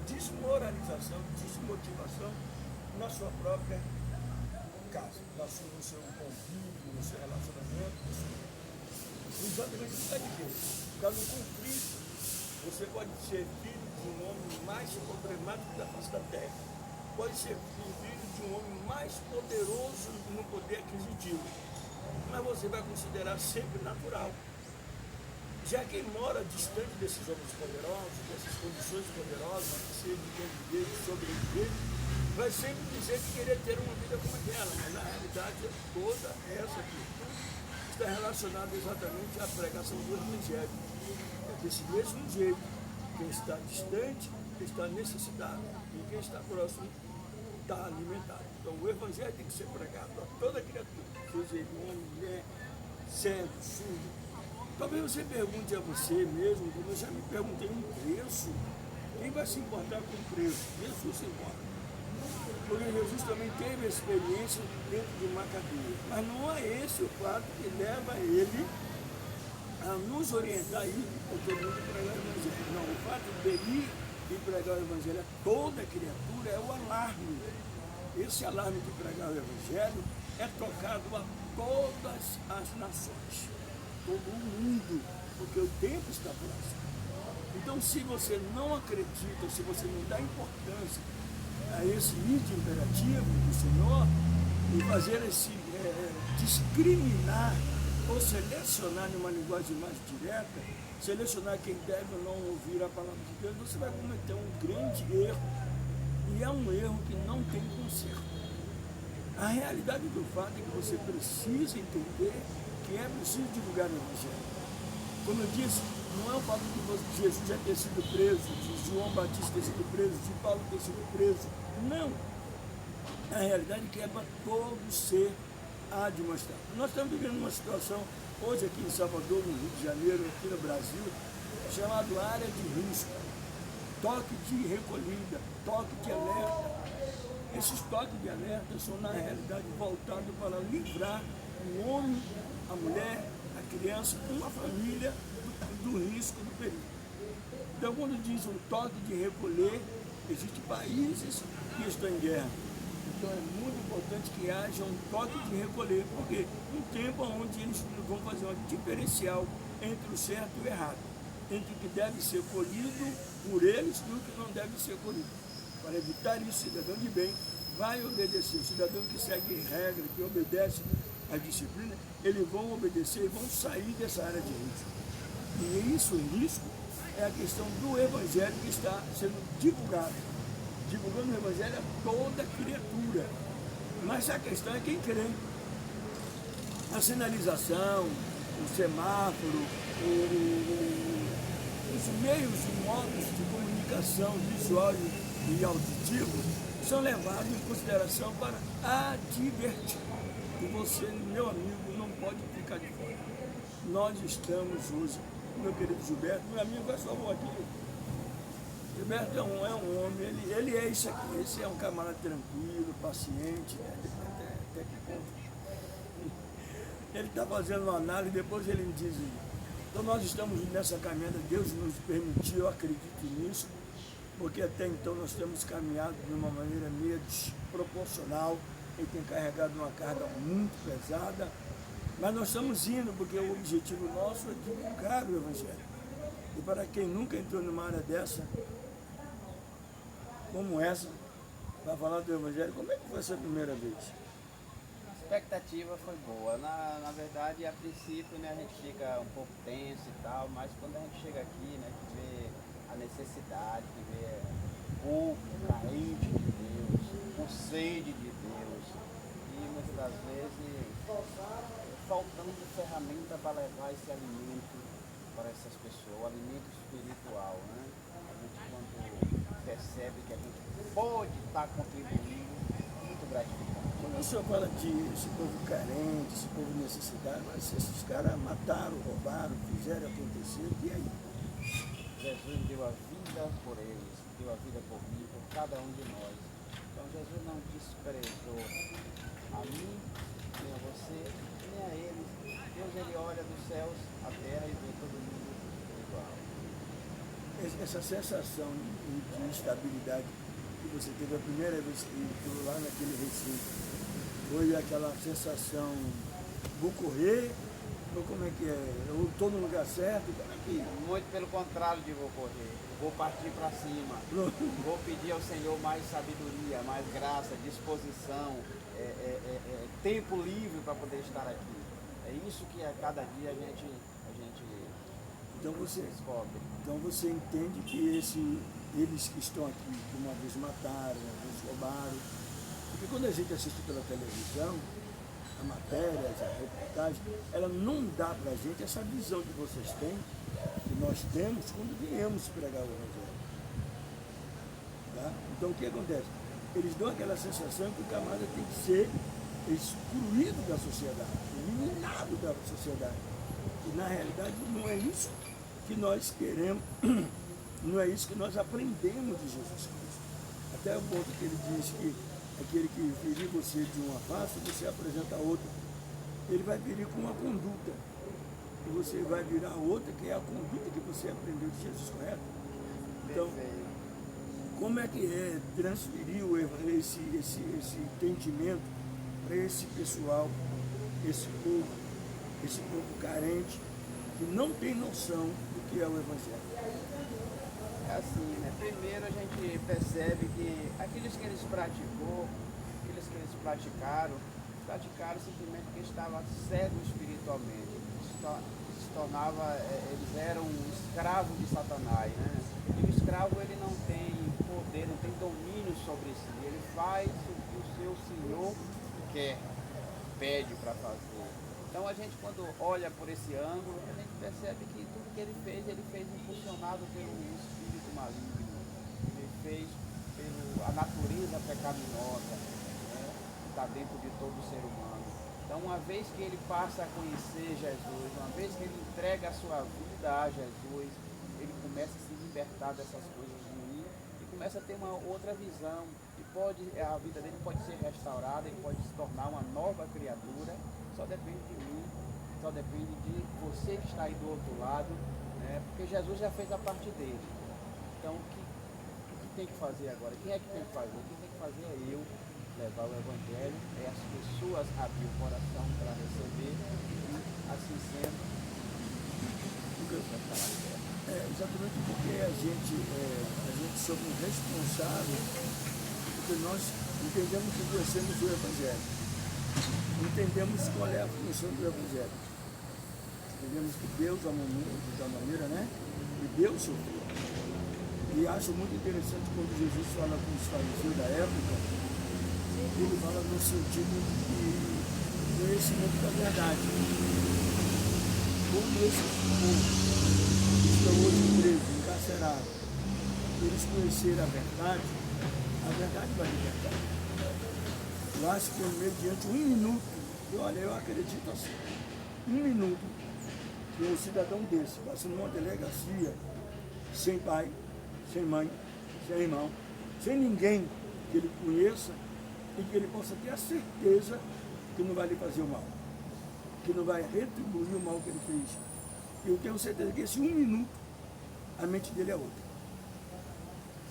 desmoralização, desmotivação na sua própria casa, no seu convívio, no seu relacionamento. Exatamente por causa de quê? Por causa do conflito. Você pode ser filho de um homem mais problemático da face da terra. Pode ser filho de um homem mais poderoso no poder aquisitivo. Mas você vai considerar sempre natural. Já quem mora distante desses homens poderosos, dessas condições poderosas, de ser viver, de sobreviver, vai sempre dizer que querer ter uma vida como aquela, mas na realidade toda essa virtude está relacionada exatamente à pregação do Evangelho. É desse mesmo jeito, quem está distante está necessitado e quem está próximo está alimentado. Então o Evangelho tem que ser pregado a toda criatura, seja ele homem, mulher, cego, surdo. Talvez você pergunte a você mesmo, como eu já me perguntei, um preço. Quem vai se importar com o preço? Jesus se importa. Porque Jesus também teve a experiência dentro de uma cadeia. Mas não é esse o fato que leva ele a nos orientar a ir por todo mundo pregar o Evangelho. Não, o fato dele ir e pregar o Evangelho a toda criatura é o alarme. Esse alarme de pregar o Evangelho é tocado a todas as nações, todo o mundo, porque o tempo está próximo. Então, se você não acredita, se você não dá importância a esse id imperativo do Senhor, e fazer esse discriminar ou selecionar numa linguagem mais direta, selecionar quem deve ou não ouvir a palavra de Deus, você vai cometer um grande erro, e é um erro que não tem conserto. A realidade do fato é que você precisa entender que é preciso divulgar o Evangelho. Como eu disse, não é o fato de Jesus já ter sido preso, de João Batista ter sido preso, de Paulo ter sido preso. Não. A realidade é que é para todo ser admoestado. Nós estamos vivendo uma situação, hoje aqui em Salvador, no Rio de Janeiro, aqui no Brasil, chamado área de risco. Toque de recolhida, toque de alerta. Esses toques de alerta são, na realidade, voltados para livrar o homem, a mulher, a criança, uma família do risco do perigo. Então, quando diz um toque de recolher, existem países que estão em guerra. Então, é muito importante que haja um toque de recolher, porque um tempo onde eles vão fazer um diferencial entre o certo e o errado, entre o que deve ser colhido por eles e o que não deve ser colhido. Para evitar isso, o cidadão de bem vai obedecer. O cidadão que segue regra, que obedece a disciplina, eles vão obedecer e vão sair dessa área de risco. E isso, o risco, é a questão do Evangelho que está sendo divulgado. Divulgando o Evangelho a toda criatura. Mas a questão é quem crê. A sinalização, o semáforo, os meios e modos de comunicação visual e auditivo são levados em consideração para advertir. E você, meu amigo, não pode ficar de fora. Nós estamos hoje, meu querido Gilberto, meu amigo, vai só um aqui. Gilberto é um homem, ele é isso aqui, esse é um camarada tranquilo, paciente, né? Até que ponto. Ele está fazendo uma análise, depois ele me diz, então nós estamos nessa caminhada, Deus nos permitiu, eu acredito nisso, porque até então nós temos caminhado de uma maneira meio desproporcional, ele tem carregado uma carga muito pesada, mas nós estamos indo porque o objetivo nosso é divulgar o Evangelho. E para quem nunca entrou numa área dessa, como essa, para falar do Evangelho, como é que foi a sua primeira vez? A expectativa foi boa. Na verdade, a princípio, né, a gente fica um pouco tenso e tal, mas quando a gente chega aqui, né, que vê a necessidade, que vê o povo carente de Deus, com sede de Deus, e muitas das vezes faltando ferramenta para levar esse alimento para essas pessoas, o alimento espiritual, né? A gente quando percebe que a gente pode estar contribuindo, muito gratificante. Quando o senhor fala de esse povo carente, esse povo necessitado, mas esses caras mataram, roubaram, fizeram acontecer, e aí? Jesus deu a vida por eles, deu a vida por mim, por cada um de nós. Então Jesus não desprezou a mim, nem a você, nem a eles. Deus, ele olha dos céus, a terra e vê todo mundo igual. essa sensação de estabilidade que você teve a primeira vez que entrou lá naquele recinto, foi aquela sensação, vou correr, ou como é que é? Eu estou no lugar certo, como é que... Muito pelo contrário de vou correr. Vou partir para cima. Vou pedir ao Senhor mais sabedoria, mais graça, disposição, tempo livre para poder estar aqui. É isso que a cada dia a gente então você descobre. Então você entende que eles que estão aqui, que uma vez mataram, uma vez roubaram, porque quando a gente assiste pela televisão, a matéria, a reportagem, ela não dá para a gente essa visão que vocês têm, que nós temos quando viemos pregar o Evangelho. Tá? Então o que acontece? Eles dão aquela sensação que o camarada tem que ser excluído da sociedade, eliminado da sociedade. E na realidade não é isso que nós queremos, não é isso que nós aprendemos de Jesus Cristo. Até o ponto que ele diz que aquele que ferir você de uma face, você apresenta a outra. Ele vai ferir com uma conduta. E você vai virar outra, que é a conduta que você aprendeu de Jesus, correto? Então, como é que é transferir esse entendimento para esse pessoal, esse povo carente, que não tem noção do que é o Evangelho? É assim, né? Primeiro a gente percebe que aqueles que eles praticaram simplesmente porque estavam cegos espiritualmente. Eles eram escravos de Satanás, né? E o escravo ele não tem poder, não tem domínio sobre si. Ele faz o que o seu senhor quer, pede para fazer. Então a gente, quando olha por esse ângulo, a gente percebe que tudo que ele fez impulsionado pelo espírito maligno. Ele fez pela natureza pecaminosa, né, que está dentro de todo ser humano. Então, uma vez que ele passa a conhecer Jesus, uma vez que ele entrega a sua vida a Jesus, ele começa a se libertar dessas coisas ruins e começa a ter uma outra visão. E a vida dele pode ser restaurada, ele pode se tornar uma nova criatura. Só depende de mim, só depende de você que está aí do outro lado, né? Porque Jesus já fez a parte dele. Então, o que tem que fazer agora? Quem é que tem que fazer? O que tem que fazer é eu levar o Evangelho, é as pessoas abrir o coração para receber e, assim sendo, exatamente porque a gente somos responsáveis, porque nós entendemos que conhecemos o Evangelho. Entendemos qual é a função do Evangelho. Entendemos que Deus amou o mundo de tal maneira, né? E Deus sofreu. E acho muito interessante quando Jesus fala com os fariseus da época, ele fala no sentido de conhecimento da verdade. Como esses povos que estão hoje presos, encarcerados, eles conhecerem a verdade vai libertar. Eu acho que mediante 1 minuto, eu acredito assim, 1 minuto que um cidadão desse passa numa delegacia sem pai, sem mãe, sem irmão, sem ninguém que ele conheça e que ele possa ter a certeza que não vai lhe fazer o mal, que não vai retribuir o mal que ele fez. Eu tenho certeza que esse 1 minuto, a mente dele é outra.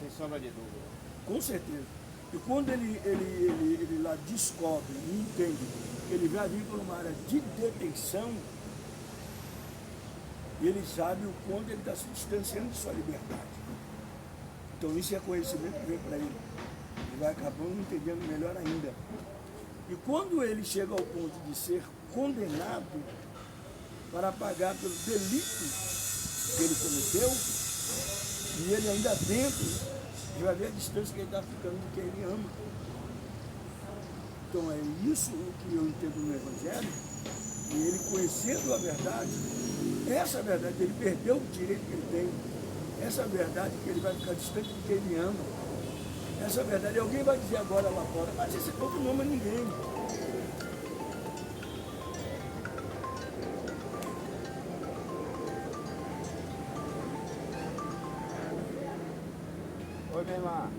sem sombra de dúvida. Com certeza. E quando ele lá descobre e entende que ele vai vir para uma área de detenção, ele sabe o quanto ele está se distanciando de sua liberdade. Então isso é conhecimento que vem para ele. Ele vai acabando entendendo melhor ainda. E quando ele chega ao ponto de ser condenado para pagar pelo delito que ele cometeu, e ele ainda dentro, ele vai ver a distância que ele está ficando de quem ele ama. Então é isso que eu entendo no Evangelho, e ele conhecendo a verdade, essa verdade, ele perdeu o direito que ele tem, essa verdade que ele vai ficar distante de quem ele ama, essa verdade, alguém vai dizer agora lá fora, mas esse povo não ama ninguém. Oi, minha irmã.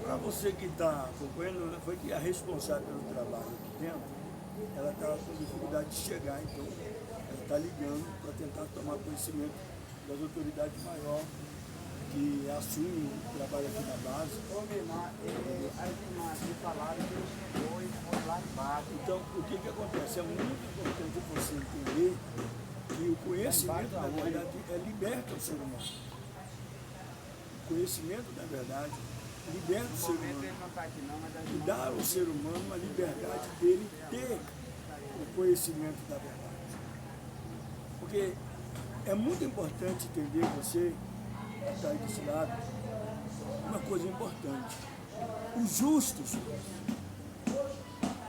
Para você que está acompanhando, foi que a responsável pelo trabalho aqui dentro, ela estava com dificuldade de chegar, então ela está ligando para tentar tomar conhecimento das autoridades maiores que assumem o trabalho aqui na base. Ô, minha irmã, as irmãs me falaram que ele chegou e foi lá embaixo. Então, o que acontece? É muito importante você entender que o conhecimento, na verdade, liberta o ser humano. O conhecimento, na verdade, liberta o ser humano. E dá ao ser humano a liberdade dele ter o conhecimento da verdade. Porque é muito importante entender, você que está aí desse lado, uma coisa importante. O justo juiz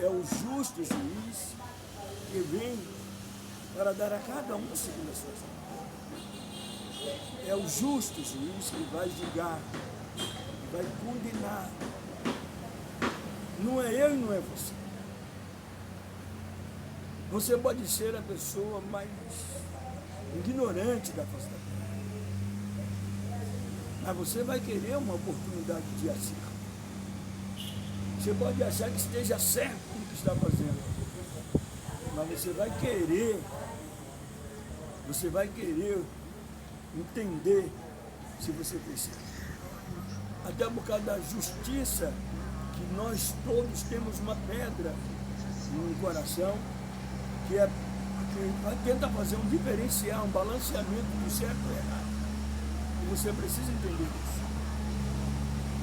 é o justo juiz que vem para dar a cada um segundo as suas obras. É o justo juiz que vai julgar, que vai condenar. Não é eu e não é você. Você pode ser a pessoa mais ignorante da face da terra. Mas você vai querer uma oportunidade de acerto. Você pode achar que esteja certo no que está fazendo. Mas você vai querer entender se você fez certo. Até por causa da justiça, que nós todos temos uma pedra no coração, que tenta fazer um diferencial, um balanceamento do certo e errado. E você precisa entender isso.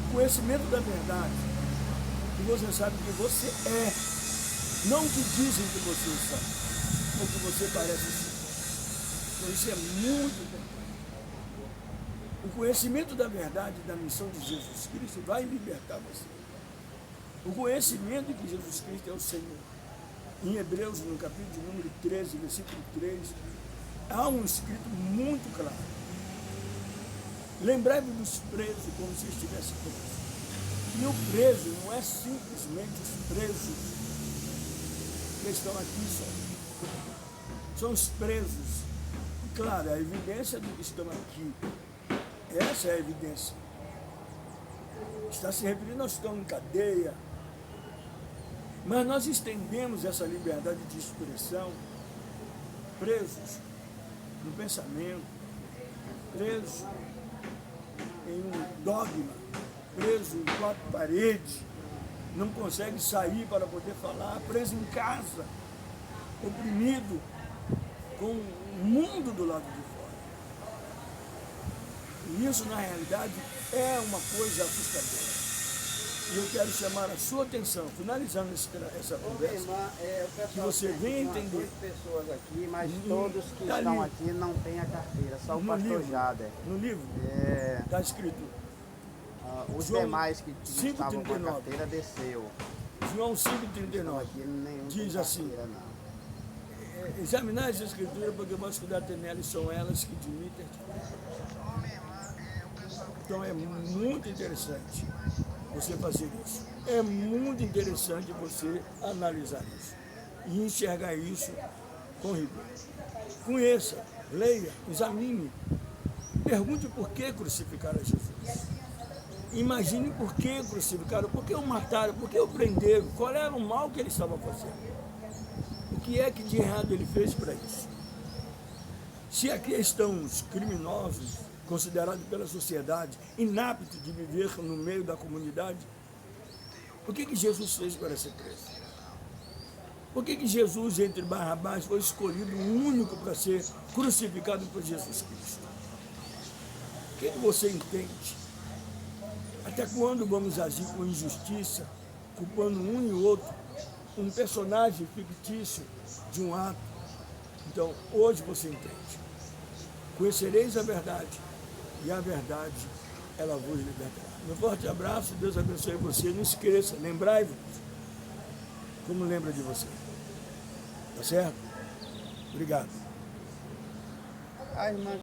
O conhecimento da verdade, que você sabe que você é, não que dizem que você sabe, ou que você parece ser. Então isso é muito importante. O conhecimento da verdade da missão de Jesus Cristo vai libertar você. O conhecimento de que Jesus Cristo é o Senhor. Em Hebreus, no capítulo de número 13, versículo 3, há um escrito muito claro. Lembrai-vos dos presos como se estivesse preso. E o preso não é simplesmente os presos que estão aqui só. São os presos. E, claro, a evidência de que estão aqui, essa é a evidência. Está se referindo aos que estão em cadeia. Mas nós estendemos essa liberdade de expressão, presos no pensamento, presos em um dogma, preso em quatro paredes, não consegue sair para poder falar, preso em casa, oprimido, com o mundo do lado de fora. E isso, na realidade, é uma coisa assustadora. E eu quero chamar a sua atenção, finalizando essa conversa, irmã, que você venha entender. Pessoas aqui, mas todos que tá estão ali, aqui não têm a carteira, só o no pastor livro, Jader. No livro está escrito, Os João demais que estavam com a 5,39. carteira desceu. João Então, 5,39, aqui nenhum diz tem assim: carteira, não. examinar as escrituras, porque vós cuidar nelas, são elas que de mim testificam. Então é muito interessante você fazer isso. É muito interessante você analisar isso e enxergar isso com rigor. Conheça, leia, examine, pergunte por que crucificaram Jesus. Imagine por que crucificaram, por que o mataram, por que o prenderam, qual era o mal que ele estava fazendo. O que é que de errado ele fez para isso? Se aqui estão os criminosos, considerados pela sociedade, inaptos de viver no meio da comunidade, por que Jesus fez para ser preso? Por que Jesus, entre Barrabás, foi escolhido o único para ser crucificado por Jesus Cristo? O que você entende? Até quando vamos agir com injustiça, culpando um e o outro, um personagem fictício de um ato? Então, hoje você entende. Conhecereis a verdade, e a verdade, ela vos libertará. Um forte abraço, Deus abençoe você. Não esqueça, lembrai-vos, como lembra de você. Tá certo? Obrigado. A irmã